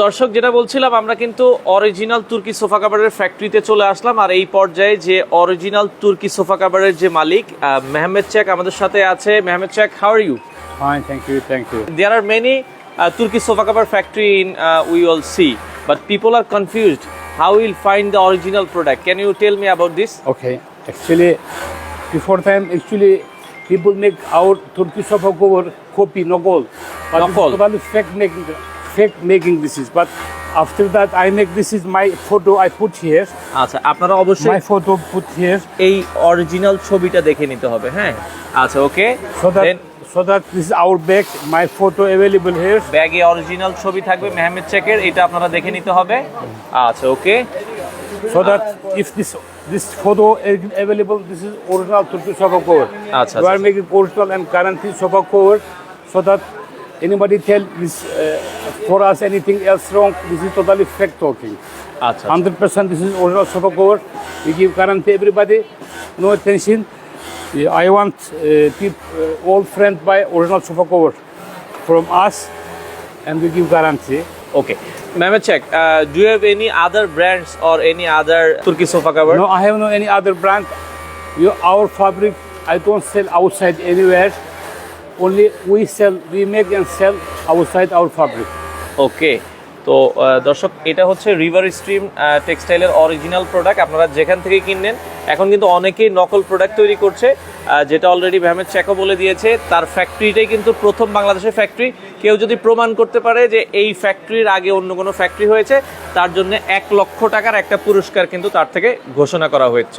দর্শক যেটা বলছিলাম আমরা কিন্তু অরিজিনাল তুর্কি সোফা কাভারের ফ্যাক্টরিতে চলে আসলাম আর এই পর্যায়ে যে অরিজিনাল তুর্কি সোফা কাভারের যে মালিক মেহমেদ চেক আমাদের সাথে আছে। মেহমেদ চেক, how are you? Fine, thank you. There are many Turkey sofa cover factory in we all see, but people are confused. How will find the original product? Can you tell me about this? Okay, actually, before time, people make our Turkish sofa cover copy, no gold. But Nokol. it's totally fake making this is. But after that, I make this is my photo I put here. আচ্ছা, আপনারা অবশ্যই My photo put here, এই original ছবিটা দেখে নিতে হবে। হ্যাঁ, আচ্ছা, ওকে। so that this is our bag. My photo available here. ব্যাগে অরিজিনাল ছবি থাকবে মেহমেদ চেকের, এটা আপনারা দেখে নিতে হবে। আচ্ছা, ওকে। So that if this photo is available, this is original Turkish sofa cover. Acha, We are acha. making original and guaranteed sofa cover, so that anybody tell this for us anything else wrong, this is totally fake talking. আচ্ছা, 100% this is original sofa cover. We give guarantee everybody. No attention. I want all friend buy original sofa cover from us, and we give guarantee. okay. Mehmet Çek, do you have any other brands or any other Turkey sofa cover? No, I have no any other brand. Our fabric, I don't sell outside anywhere. Only we make and sell outside our fabric. ওকে, তো দর্শক এটা হচ্ছে river stream টেক্সটাইলের original product. আপনারা যেখান থেকে কিনেন, এখন কিন্তু অনেকেই নকল প্রোডাক্ট তৈরি করছে, যেটা অলরেডি মেহমেদ চেকও বলে দিয়েছে। তার ফ্যাক্টরিটাই কিন্তু প্রথম বাংলাদেশের ফ্যাক্টরি। কেউ যদি প্রমাণ করতে পারে যে এই ফ্যাক্টরির আগে অন্য কোনো ফ্যাক্টরি হয়েছে, তার জন্য 1 লক্ষ টাকার একটা পুরস্কার কিন্তু তার থেকে ঘোষণা করা হয়েছে।